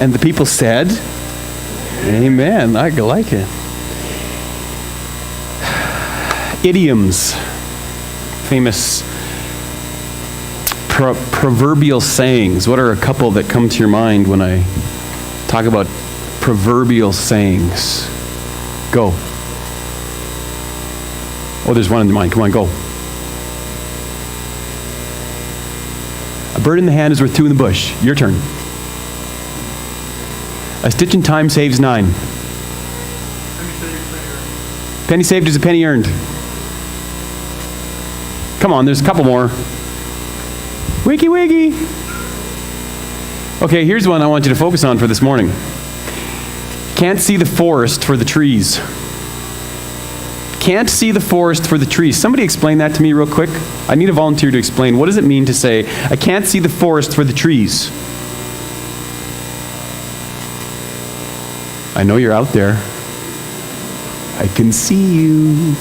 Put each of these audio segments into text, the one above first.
And the people said, amen. I like it. Idioms. Famous proverbial sayings. What are a couple that come to your mind when I talk about proverbial sayings? Go. Oh, there's one in your mind. Come on, go. A bird in the hand is worth two in the bush. Your turn. A stitch in time saves 9. Penny saved is a penny earned. Come on, there's a couple more. Wiggy wiggy. Okay, here's one I want you to focus on for this morning. Can't see the forest for the trees. Can't see the forest for the trees. Somebody explain that to me real quick. I need a volunteer to explain. What does it mean to say, I can't see the forest for the trees? I know you're out there. I can see you.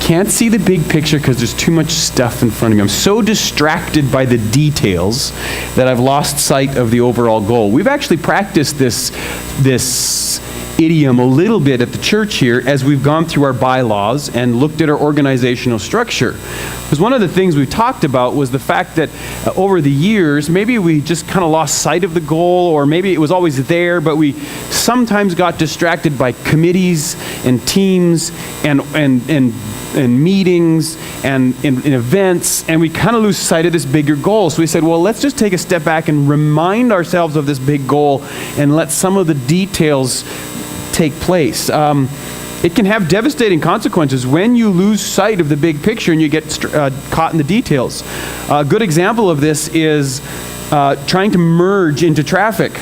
Can't see the big picture because there's too much stuff in front of me. I'm so distracted by the details that I've lost sight of the overall goal. We've actually practiced this idiom a little bit at the church here as we've gone through our bylaws and looked at our organizational structure. Because one of the things we talked about was the fact that over the years, maybe we just kind of lost sight of the goal, or maybe it was always there, but we sometimes got distracted by committees and teams and meetings and in events, and we kind of lose sight of this bigger goal. So we said, well, let's just take a step back and remind ourselves of this big goal and let some of the details take place. It can have devastating consequences when you lose sight of the big picture and you get caught in the details. A good example of this is trying to merge into traffic.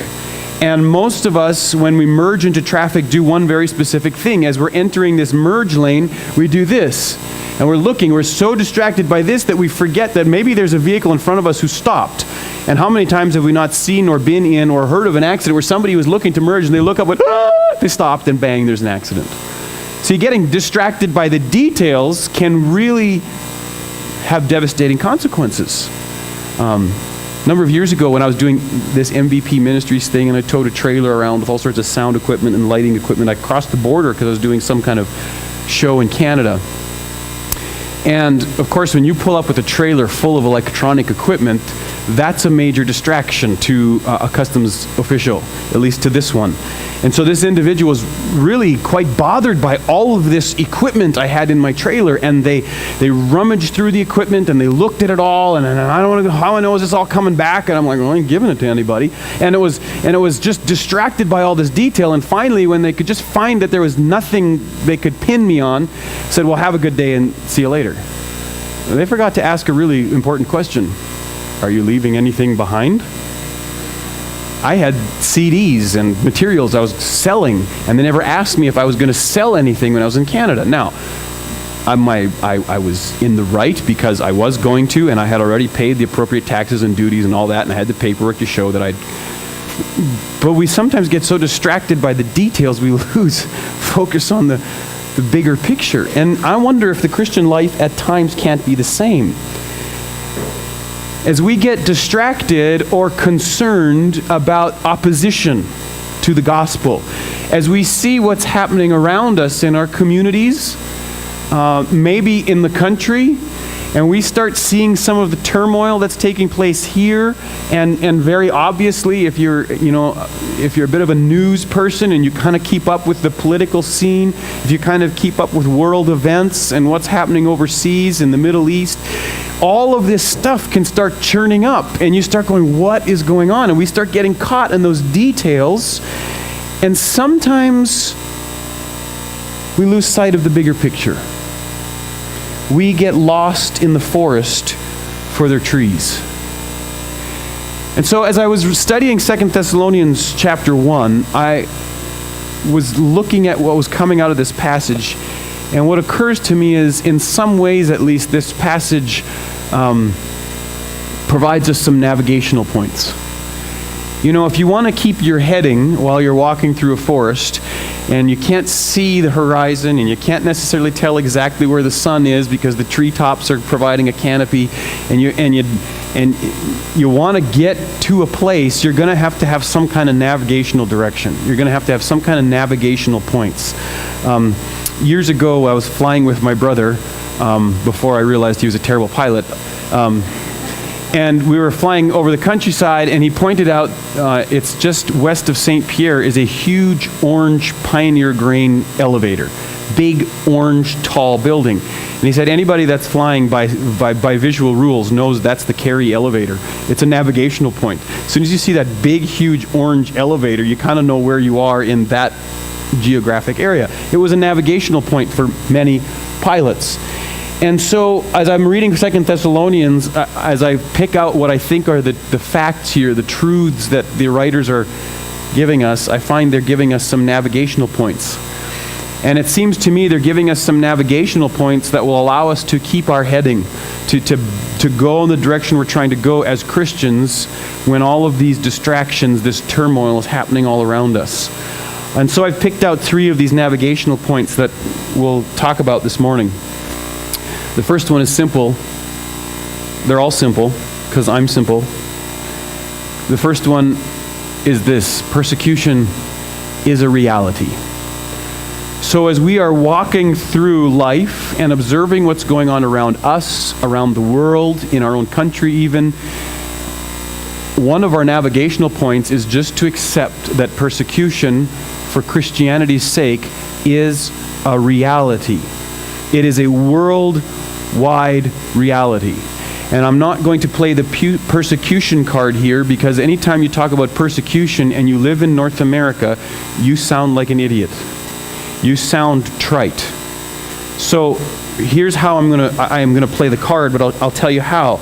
And most of us, when we merge into traffic, do one very specific thing. As we're entering this merge lane, we do this. And we're so distracted by this that we forget that maybe there's a vehicle in front of us who stopped. And how many times have we not seen or been in or heard of an accident where somebody was looking to merge and they look up and they stopped and bang, there's an accident. See, getting distracted by the details can really have devastating consequences. A number of years ago when I was doing this MVP Ministries thing and I towed a trailer around with all sorts of sound equipment and lighting equipment, I crossed the border because I was doing some kind of show in Canada. And of course, when you pull up with a trailer full of electronic equipment, that's a major distraction to a customs official, at least to this one. And so this individual was really quite bothered by all of this equipment I had in my trailer, and they rummaged through the equipment and they looked at it all, and I don't know how I know is this all coming back, and I'm like, well, I ain't giving it to anybody. And it was just distracted by all this detail, and finally when they could just find that there was nothing they could pin me on, said, well, have a good day and see you later. They forgot to ask a really important question. Are you leaving anything behind? I had CDs and materials I was selling, and they never asked me if I was going to sell anything when I was in Canada. Now, I was in the right because I was going to, and I had already paid the appropriate taxes and duties and all that, and I had the paperwork to show that but we sometimes get so distracted by the details we lose focus on the bigger picture. And I wonder if the Christian life at times can't be the same. As we get distracted or concerned about opposition to the gospel, as we see what's happening around us in our communities, maybe in the country, and we start seeing some of the turmoil that's taking place here, and very obviously, if you're a bit of a news person and you kind of keep up with the political scene, if you kind of keep up with world events and what's happening overseas in the Middle East, all of this stuff can start churning up, and you start going, what is going on? And we start getting caught in those details, and sometimes we lose sight of the bigger picture. We get lost in the forest for their trees. And so as I was studying 2 Thessalonians chapter 1, I was looking at what was coming out of this passage, and what occurs to me is, in some ways at least, this passage provides us some navigational points. You know, if you want to keep your heading while you're walking through a forest and you can't see the horizon and you can't necessarily tell exactly where the sun is because the treetops are providing a canopy, and you want to get to a place, you're going to have some kind of navigational direction. You're going to have some kind of navigational points. Years ago, I was flying with my brother before I realized he was a terrible pilot. And we were flying over the countryside, and he pointed out it's just west of St. Pierre is a huge orange Pioneer grain elevator. Big, orange, tall building. And he said anybody that's flying by visual rules knows that's the Carey elevator. It's a navigational point. As soon as you see that big, huge orange elevator, you kind of know where you are in that geographic area. It was a navigational point for many pilots. And so, as I'm reading 2 Thessalonians, as I pick out what I think are the facts here, the truths that the writers are giving us, I find they're giving us some navigational points. And it seems to me they're giving us some navigational points that will allow us to keep our heading, to go in the direction we're trying to go as Christians when all of these distractions, this turmoil is happening all around us. And so I've picked out 3 of these navigational points that we'll talk about this morning. The first one is simple. They're all simple, because I'm simple. The first one is this: persecution is a reality. So as we are walking through life and observing what's going on around us, around the world, in our own country even, one of our navigational points is just to accept that persecution for Christianity's sake is a reality. It is a worldwide reality. And I'm not going to play the persecution card here, because anytime you talk about persecution and you live in North America, you sound like an idiot. You sound trite. So here's how I am going to play the card, but I'll tell you how.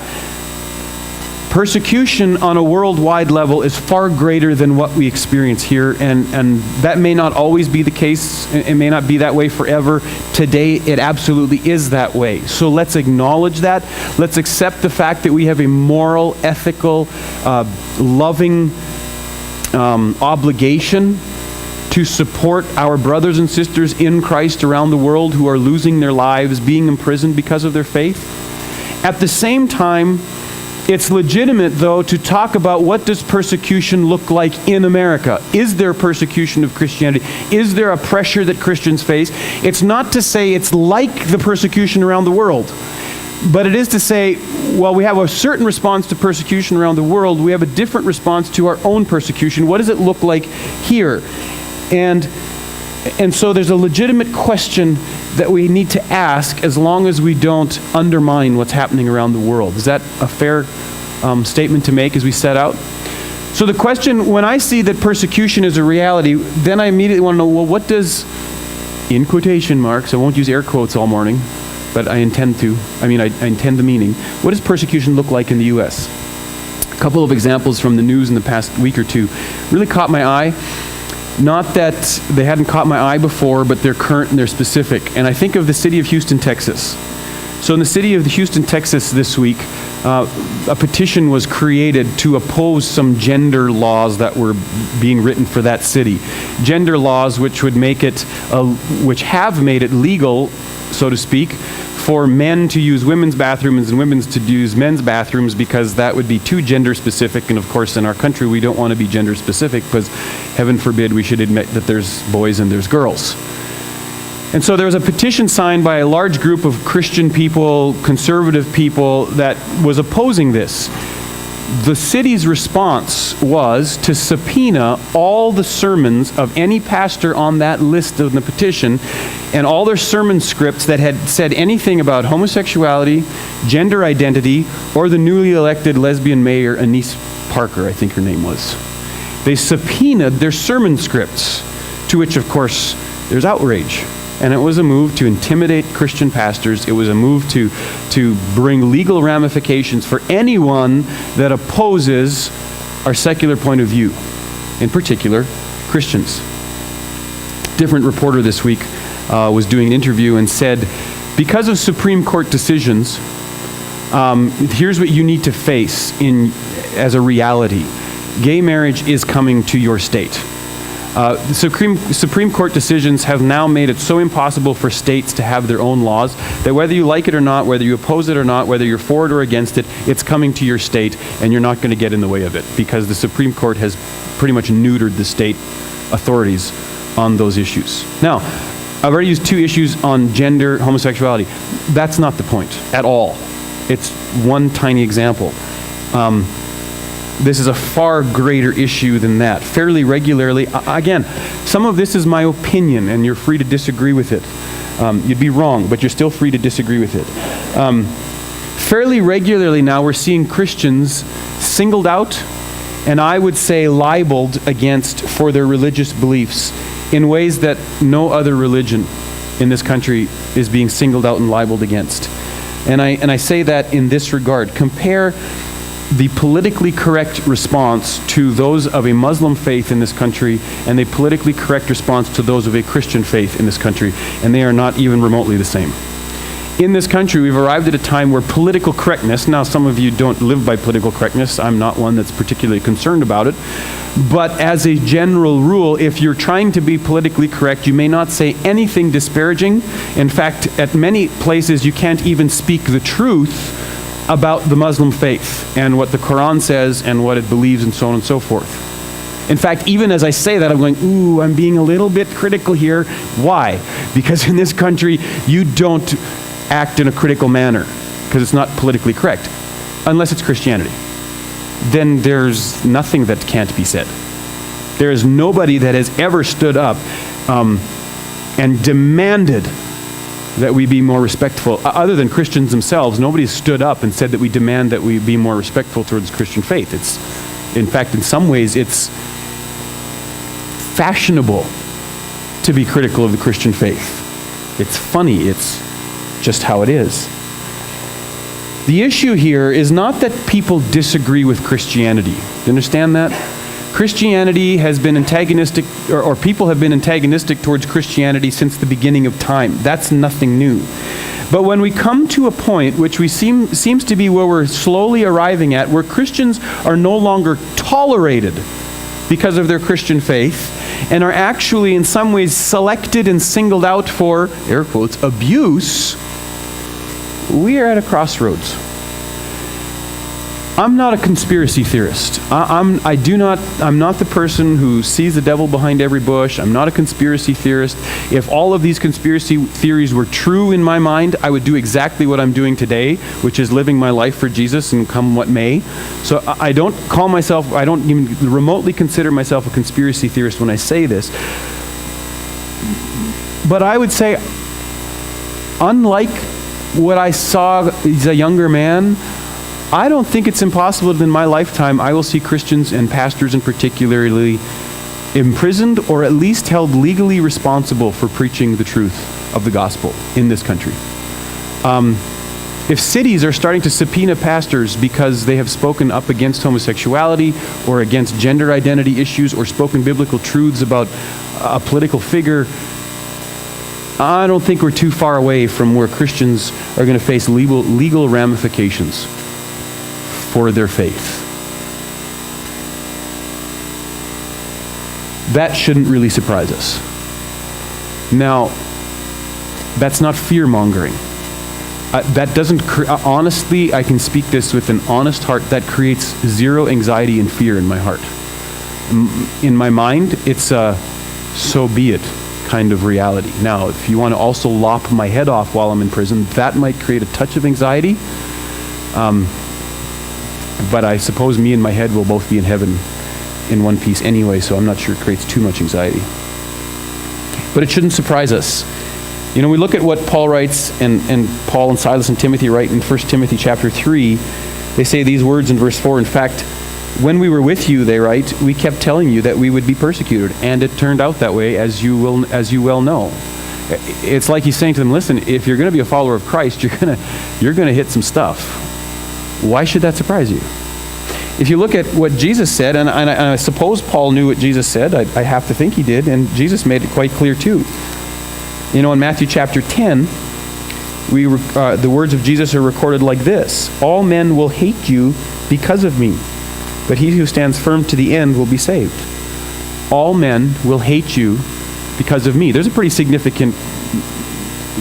Persecution on a worldwide level is far greater than what we experience here, and that may not always be the case. It may not be that way forever. Today, it absolutely is that way. So let's acknowledge that. Let's accept the fact that we have a moral, ethical, loving obligation to support our brothers and sisters in Christ around the world who are losing their lives, being imprisoned because of their faith. At the same time, it's legitimate, though, to talk about what does persecution look like in America. Is there persecution of Christianity? Is there a pressure that Christians face? It's not to say it's like the persecution around the world, but it is to say, well, we have a certain response to persecution around the world. We have a different response to our own persecution. What does it look like here? And so there's a legitimate question that we need to ask, as long as we don't undermine what's happening around the world. Is that a fair statement to make as we set out? So the question, when I see that persecution is a reality, then I immediately want to know, well, what does, in quotation marks, I won't use air quotes all morning, but I intend to. I intend the meaning. What does persecution look like in the U.S.? A couple of examples from the news in the past week or two really caught my eye. Not that they hadn't caught my eye before, but they're current and they're specific. And I think of the city of Houston, Texas. So in the city of Houston, Texas this week, a petition was created to oppose some gender laws that were being written for that city. Gender laws which have made it legal, so to speak, for men to use women's bathrooms and women to use men's bathrooms, because that would be too gender specific. And of course, in our country, we don't want to be gender specific, because heaven forbid we should admit that there's boys and there's girls. And so there was a petition signed by a large group of Christian people, conservative people, that was opposing this. The city's response was to subpoena all the sermons of any pastor on that list of the petition, and all their sermon scripts that had said anything about homosexuality, gender identity, or the newly elected lesbian mayor, Anise Parker, I think her name was. They subpoenaed their sermon scripts, to which, of course, there's outrage. And it was a move to intimidate Christian pastors. It was a move to bring legal ramifications for anyone that opposes our secular point of view, in particular, Christians. Different reporter this week was doing an interview and said, because of Supreme Court decisions, here's what you need to face as a reality. gay marriage is coming to your state. The Supreme Court decisions have now made it so impossible for states to have their own laws that whether you like it or not, whether you oppose it or not, whether you're for it or against it, it's coming to your state, and you're not going to get in the way of it because the Supreme Court has pretty much neutered the state authorities on those issues. Now, I've already used 2 issues on gender, homosexuality. That's not the point at all. It's one tiny example. This is a far greater issue than that. Fairly regularly, again, some of this is my opinion, and you're free to disagree with it. You'd be wrong, but you're still free to disagree with it. Fairly regularly now, we're seeing Christians singled out, and I would say libeled against for their religious beliefs in ways that no other religion in this country is being singled out and libeled against. And I say that in this regard. Compare the politically correct response to those of a Muslim faith in this country and the politically correct response to those of a Christian faith in this country, and they are not even remotely the same. In this country, we've arrived at a time where political correctness, now some of you don't live by political correctness, I'm not one that's particularly concerned about it, but as a general rule, if you're trying to be politically correct, you may not say anything disparaging. In fact, at many places, you can't even speak the truth about the Muslim faith and what the Quran says and what it believes and so on and so forth. In fact, even as I say that, I'm going, ooh, I'm being a little bit critical here. Why? Because in this country, you don't act in a critical manner because it's not politically correct, unless it's Christianity. Then there's nothing that can't be said. There is nobody that has ever stood up and demanded that we be more respectful. Other than Christians themselves, nobody has stood up and said that we demand that we be more respectful towards Christian faith. It's, in fact, in some ways, it's fashionable to be critical of the Christian faith. It's funny. It's just how it is. The issue here is not that people disagree with Christianity. Do you understand that? Christianity has been antagonistic, or people have been antagonistic towards Christianity since the beginning of time. That's nothing new. But when we come to a point, which we seems to be where we're slowly arriving at, where Christians are no longer tolerated because of their Christian faith, and are actually in some ways selected and singled out for, air quotes, abuse, we are at a crossroads. I'm not a conspiracy theorist. I'm not the person who sees the devil behind every bush. I'm not a conspiracy theorist. If all of these conspiracy theories were true in my mind, I would do exactly what I'm doing today, which is living my life for Jesus and come what may. So I don't even remotely consider myself a conspiracy theorist when I say this. But I would say, unlike what I saw as a younger man, I don't think it's impossible that in my lifetime I will see Christians and pastors in particularly imprisoned or at least held legally responsible for preaching the truth of the gospel in this country. If cities are starting to subpoena pastors because they have spoken up against homosexuality or against gender identity issues or spoken biblical truths about a political figure, I don't think we're too far away from where Christians are going to face legal ramifications for their faith. That shouldn't really surprise us. Now, that's not fear-mongering. That doesn't, honestly, I can speak this with an honest heart, that creates zero anxiety and fear in my heart. In my mind, it's a so be it kind of reality. Now, if you want to also lop my head off while I'm in prison, that might create a touch of anxiety. But I suppose me and my head will both be in heaven in one piece anyway, so I'm not sure it creates too much anxiety. But it shouldn't surprise us. You know, we look at what Paul writes, and Paul and Silas and Timothy write in 1 Timothy chapter 3. They say these words in verse 4. In fact, when we were with you, they write, we kept telling you that we would be persecuted, and it turned out that way, as you well know. It's like he's saying to them, listen, if you're going to be a follower of Christ, you're going to hit some stuff. Why should that surprise you? If you look at what Jesus said, and I suppose Paul knew what Jesus said, I have to think he did, and Jesus made it quite clear too. You know, in Matthew chapter 10, the words of Jesus are recorded like this: all men will hate you because of me. but he who stands firm to the end will be saved. All men will hate you because of me. There's a pretty significant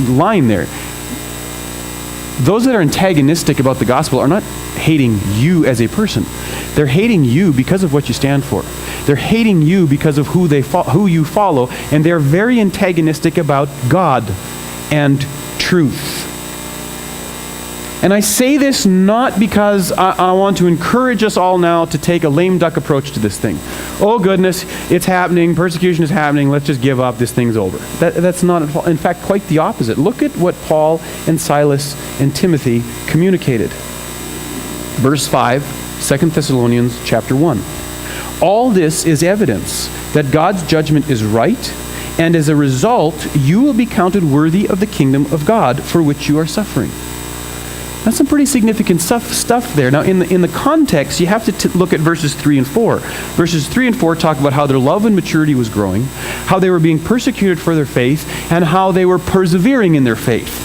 line there. Those that are antagonistic about the gospel are not hating you as a person. They're hating you because of what you stand for. They're hating you because of who you follow, and they're very antagonistic about God and truth. And I say this not because I want to encourage us all now to take a lame duck approach to this thing. Oh goodness, it's happening, persecution is happening, let's just give up, this thing's over. That's not at all. In fact, quite the opposite. Look at what Paul and Silas and Timothy communicated. Verse 5, 2 Thessalonians chapter 1. All this is evidence that God's judgment is right, and as a result, you will be counted worthy of the kingdom of God for which you are suffering. That's some pretty significant stuff there. Now, in the context, you have to look at verses 3 and 4. Verses 3 and 4 talk about how their love and maturity was growing, how they were being persecuted for their faith, and how they were persevering in their faith.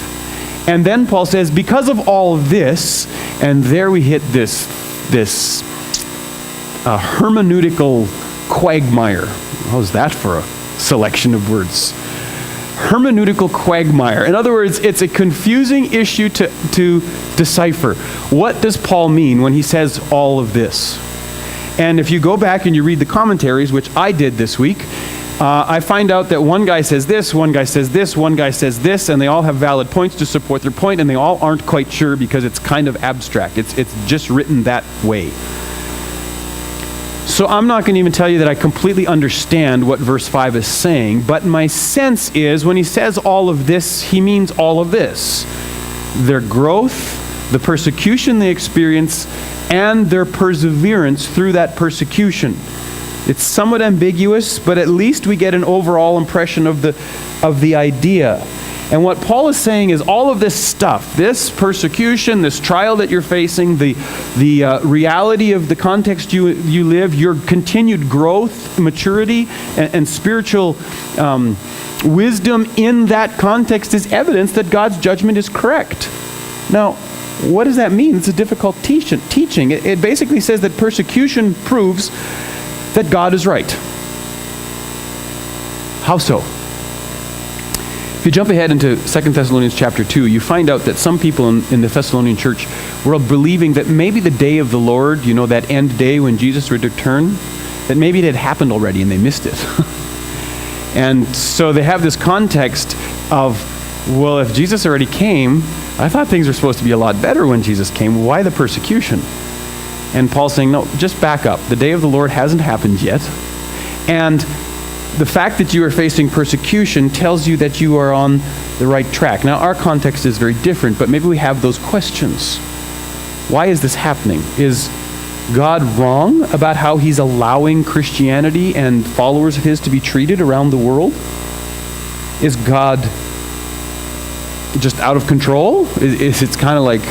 And then Paul says, because of all this, and there we hit this hermeneutical quagmire. How's that for a selection of words? Hermeneutical quagmire. In other words, it's a confusing issue to decipher. What does Paul mean when he says all of this? And if you go back and you read the commentaries, which I did this week, I find out that one guy says this, one guy says this, one guy says this, and they all have valid points to support their point, and they all aren't quite sure because it's kind of abstract. It's just written that way. So I'm not going to even tell you that I completely understand what verse 5 is saying, but my sense is when he says all of this, he means all of this. Their growth, the persecution they experience, and their perseverance through that persecution. It's somewhat ambiguous, but at least we get an overall impression of the idea. And what Paul is saying is all of this stuff, this persecution, this trial that you're facing, the reality of the context you live, your continued growth, maturity, and spiritual wisdom in that context is evidence that God's judgment is correct. Now, what does that mean? It's a difficult teaching. It basically says that persecution proves that God is right. How so? If you jump ahead into 2 Thessalonians chapter 2, you find out that some people in the Thessalonian church were believing that maybe the day of the Lord, you know, that end day when Jesus would return, that maybe it had happened already and they missed it. And so they have this context of, well, if Jesus already came, I thought things were supposed to be a lot better when Jesus came. Why the persecution? And Paul's saying, no, just back up. The day of the Lord hasn't happened yet. And the fact that you are facing persecution tells you that you are on the right track. Now, our context is very different, but maybe we have those questions. Why is this happening? Is God wrong about how he's allowing Christianity and followers of his to be treated around the world? Is God just out of control? Is it's kind of like,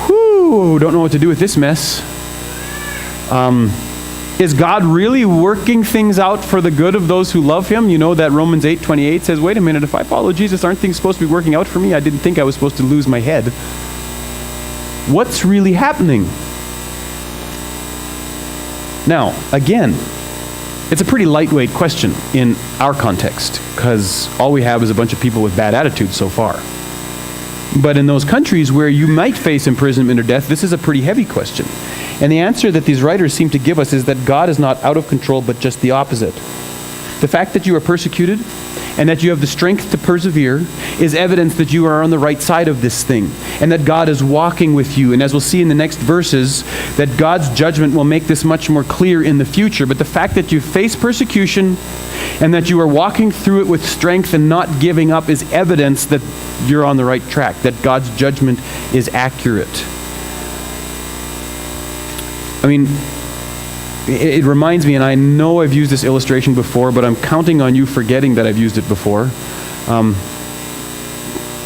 whoo, don't know what to do with this mess? Is God really working things out for the good of those who love him? You know that Romans 8:28 says, wait a minute, if I follow Jesus, aren't things supposed to be working out for me? I didn't think I was supposed to lose my head. What's really happening? Now, again, it's a pretty lightweight question in our context because all we have is a bunch of people with bad attitudes so far. But in those countries where you might face imprisonment or death, this is a pretty heavy question. And the answer that these writers seem to give us is that God is not out of control, but just the opposite. The fact that you are persecuted and that you have the strength to persevere is evidence that you are on the right side of this thing and that God is walking with you. And as we'll see in the next verses, that God's judgment will make this much more clear in the future. But the fact that you face persecution and that you are walking through it with strength and not giving up is evidence that you're on the right track, that God's judgment is accurate. I mean, it reminds me, and I know I've used this illustration before, but I'm counting on you forgetting that I've used it before,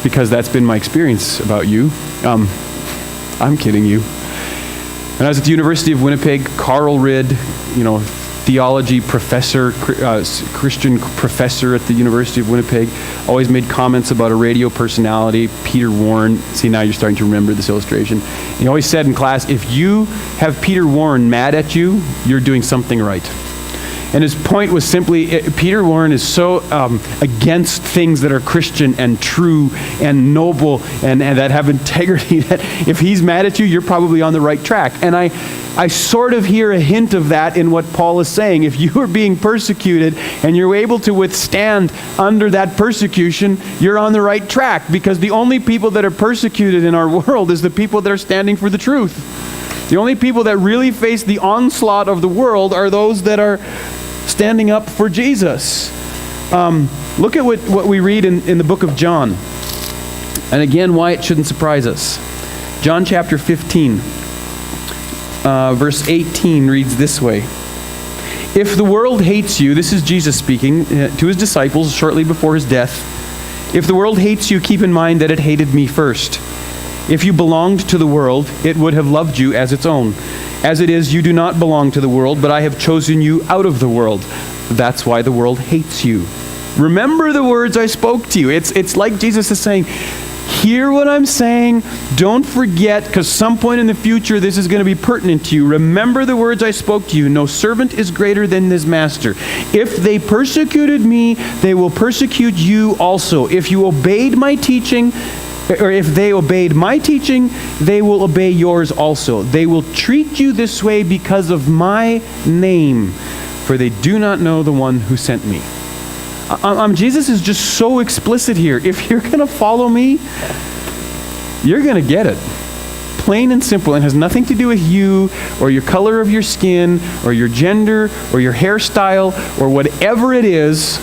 because that's been my experience about you. I'm kidding you. When I was at the University of Winnipeg, Carl Ridd, theology professor, Christian professor at the University of Winnipeg, always made comments about a radio personality, Peter Warren. See, now you're starting to remember this illustration. He always said in class, if you have Peter Warren mad at you, you're doing something right. And his point was simply, Peter Warren is so against things that are Christian and true and noble and that have integrity that if he's mad at you, you're probably on the right track. And I sort of hear a hint of that in what Paul is saying. If you are being persecuted and you're able to withstand under that persecution, you're on the right track, because the only people that are persecuted in our world is the people that are standing for the truth. The only people that really face the onslaught of the world are those that are standing up for Jesus. Look at what we read in the book of John. And again, why it shouldn't surprise us. John chapter 15, verse 18 reads this way. If the world hates you, this is Jesus speaking to his disciples shortly before his death. If the world hates you, keep in mind that it hated me first. If you belonged to the world, it would have loved you as its own. As it is, you do not belong to the world, but I have chosen you out of the world. That's why the world hates you. Remember the words I spoke to you. It's like Jesus is saying, hear what I'm saying. Don't forget, because some point in the future this is going to be pertinent to you. Remember the words I spoke to you. No servant is greater than his master. If they persecuted me, they will persecute you also. If you obeyed my teaching, or if they obeyed my teaching, they will obey yours also. They will treat you this way because of my name, for they do not know the one who sent me. Jesus is just so explicit here. If you're going to follow me, you're going to get it. Plain and simple. And has nothing to do with you or your color of your skin or your gender or your hairstyle or whatever it is.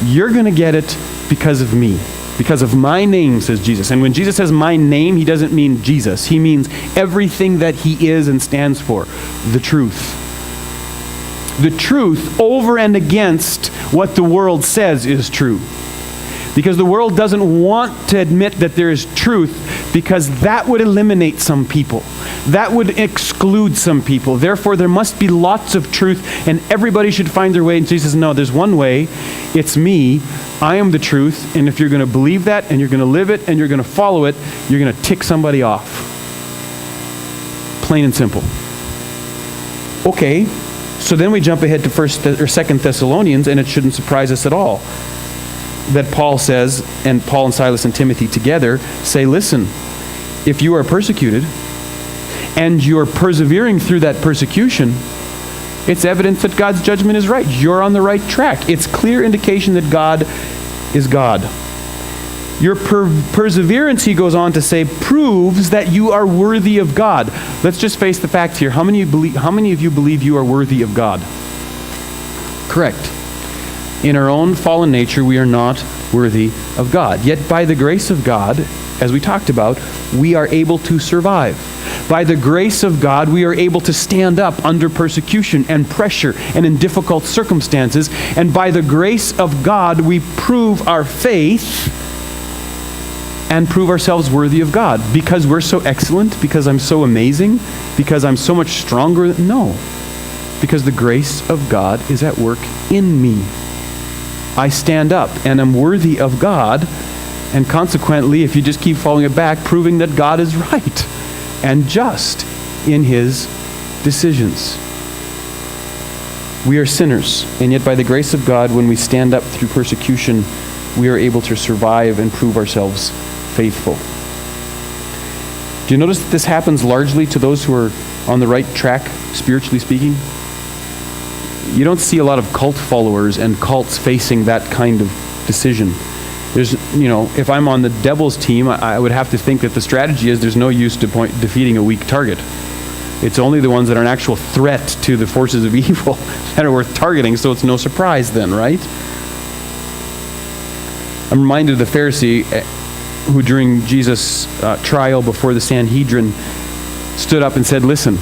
You're going to get it because of me. Because of my name, says Jesus. And when Jesus says my name, he doesn't mean Jesus. He means everything that he is and stands for. The truth. The truth over and against what the world says is true. Because the world doesn't want to admit that there is truth, because that would eliminate some people. That would exclude some people. Therefore, there must be lots of truth, and everybody should find their way. And Jesus says, no, there's one way. It's me. I am the truth. And if you're going to believe that, and you're going to live it, and you're going to follow it, you're going to tick somebody off. Plain and simple. Okay, so then we jump ahead to 2 Thessalonians, and it shouldn't surprise us at all that Paul says, and Paul and Silas and Timothy together say, listen, if you are persecuted and you're persevering through that persecution, it's evidence that God's judgment is right. You're on the right track. It's clear indication that God is God. Your perseverance, he goes on to say, proves that you are worthy of God. Let's just face the facts here. How many of you believe you are worthy of God? Correct. In our own fallen nature, we are not worthy of God. Yet by the grace of God, as we talked about, we are able to survive. By the grace of God, we are able to stand up under persecution and pressure and in difficult circumstances. And by the grace of God, we prove our faith and prove ourselves worthy of God. Because we're so excellent, because I'm so amazing, because I'm so much stronger. No. Because the grace of God is at work in me. I stand up and am worthy of God, and consequently, if you just keep following it back, proving that God is right and just in his decisions. We are sinners, and yet by the grace of God, when we stand up through persecution, we are able to survive and prove ourselves faithful. Do you notice that this happens largely to those who are on the right track, spiritually speaking? You don't see a lot of cult followers and cults facing that kind of decision. There's, if I'm on the devil's team, I would have to think that the strategy is there's no use to defeating a weak target. It's only the ones that are an actual threat to the forces of evil that are worth targeting, so it's no surprise then, right? I'm reminded of the Pharisee who during Jesus' trial before the Sanhedrin stood up and said, listen,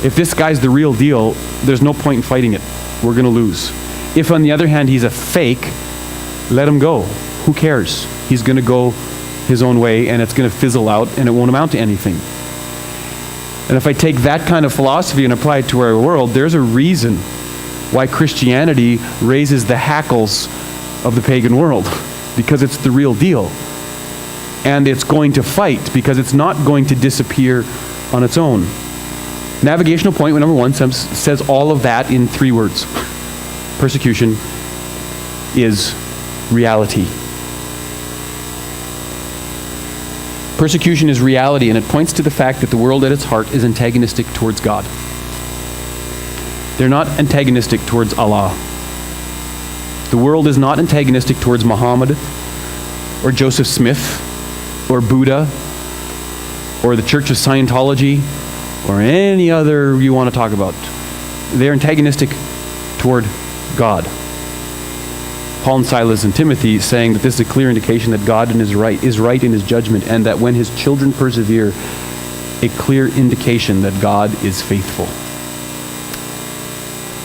if this guy's the real deal, there's no point in fighting it. We're going to lose. If, on the other hand, he's a fake, let him go. Who cares? He's going to go his own way, and it's going to fizzle out, and it won't amount to anything. And if I take that kind of philosophy and apply it to our world, there's a reason why Christianity raises the hackles of the pagan world. Because it's the real deal. And it's going to fight, because it's not going to disappear on its own. Navigational point number 1 says all of that in 3 words. Persecution is reality. Persecution is reality, and it points to the fact that the world at its heart is antagonistic towards God. They're not antagonistic towards Allah. The world is not antagonistic towards Muhammad or Joseph Smith or Buddha or the Church of Scientology or any other you want to talk about. They're antagonistic toward God. Paul and Silas and Timothy saying that this is a clear indication that God is right in his judgment, and that when his children persevere, a clear indication that God is faithful.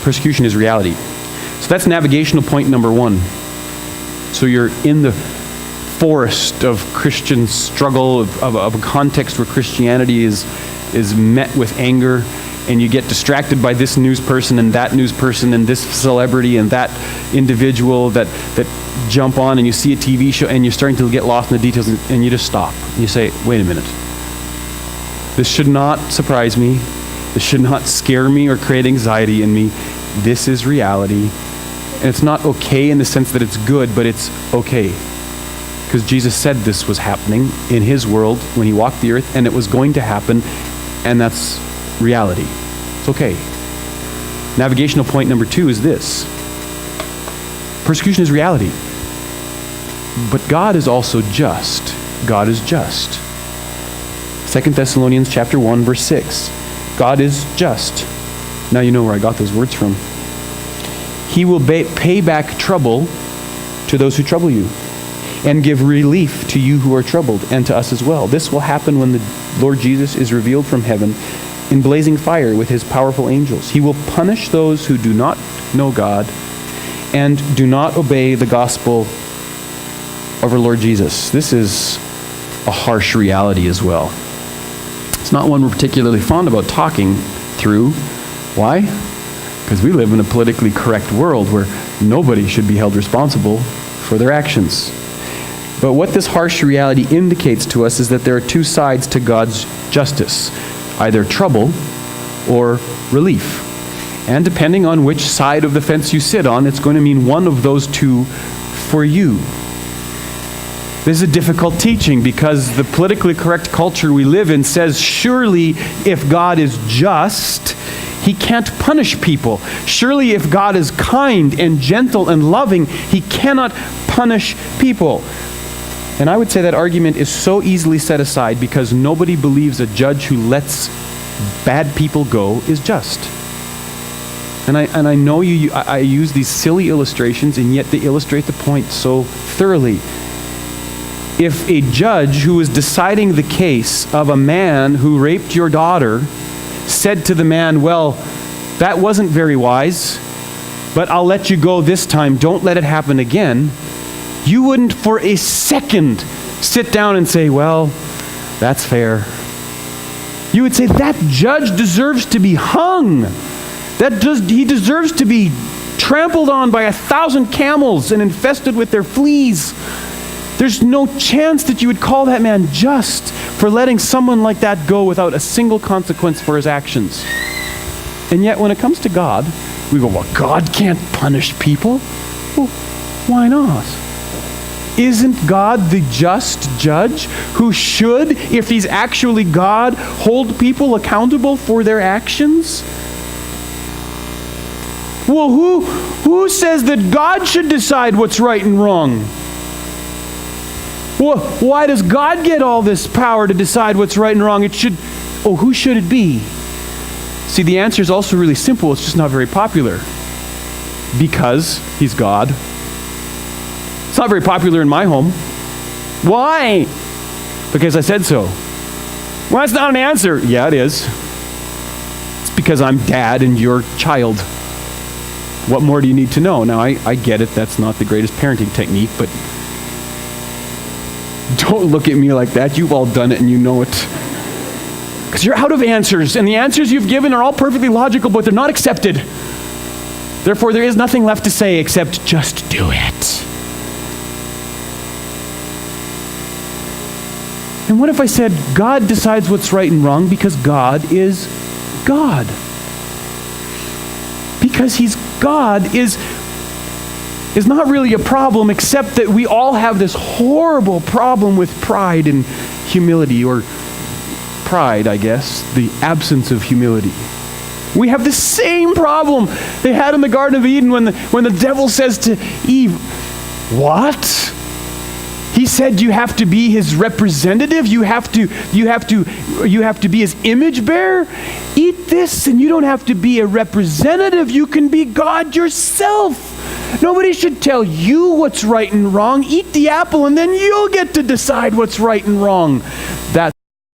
Persecution is reality. So that's navigational point number 1. So you're in the forest of Christian struggle, of a context where Christianity is met with anger, and you get distracted by this news person and that news person and this celebrity and that individual that jump on, and you see a TV show and you're starting to get lost in the details, and you just stop. And you say, wait a minute. This should not surprise me. This should not scare me or create anxiety in me. This is reality. And it's not okay in the sense that it's good, but it's okay. Because Jesus said this was happening in his world when he walked the earth, and it was going to happen, and that's reality. It's okay. Navigational point number 2 is this. Persecution is reality. But God is also just. God is just. 2 Thessalonians chapter 1, verse 6. God is just. Now you know where I got those words from. He will pay back trouble to those who trouble you, and give relief to you who are troubled, and to us as well. This will happen when the Lord Jesus is revealed from heaven in blazing fire with his powerful angels. He will punish those who do not know God and do not obey the gospel of our Lord Jesus. This is a harsh reality as well. It's not one we're particularly fond about talking through. Why? Because we live in a politically correct world where nobody should be held responsible for their actions. But what this harsh reality indicates to us is that there are 2 sides to God's justice, either trouble or relief. And depending on which side of the fence you sit on, it's going to mean one of those 2 for you. This is a difficult teaching because the politically correct culture we live in says, surely if God is just, he can't punish people. Surely if God is kind and gentle and loving, he cannot punish people. And I would say that argument is so easily set aside because nobody believes a judge who lets bad people go is just. And I know I use these silly illustrations, and yet they illustrate the point so thoroughly. If a judge who is deciding the case of a man who raped your daughter said to the man, well, that wasn't very wise, but I'll let you go this time, don't let it happen again, you wouldn't for a second sit down and say, well, that's fair. You would say, that judge deserves to be hung. He deserves to be trampled on by 1,000 camels and infested with their fleas. There's no chance that you would call that man just for letting someone like that go without a single consequence for his actions. And yet when it comes to God, we go, well, God can't punish people. Well, why not? Isn't God the just judge who should, if he's actually God, hold people accountable for their actions? Well, who says that God should decide what's right and wrong? Well, why does God get all this power to decide what's right and wrong? Who should it be? See, the answer is also really simple. It's just not very popular. Because he's God. It's not very popular in my home. Why? Because I said so. Well, that's not an answer. Yeah, it is. It's because I'm dad and you're child. What more do you need to know? Now, I get it. That's not the greatest parenting technique, but don't look at me like that. You've all done it and you know it. Because you're out of answers, and the answers you've given are all perfectly logical, but they're not accepted. Therefore, there is nothing left to say except just do it. And what if I said, God decides what's right and wrong because God is God. Because he's God is not really a problem, except that we all have this horrible problem with pride and humility, or pride, I guess, the absence of humility. We have the same problem they had in the Garden of Eden when the devil says to Eve, "What?" He said you have to be his representative. You have to be his image bearer. Eat this and you don't have to be a representative. You can be God yourself. Nobody should tell you what's right and wrong. Eat the apple and then you'll get to decide what's right and wrong. That's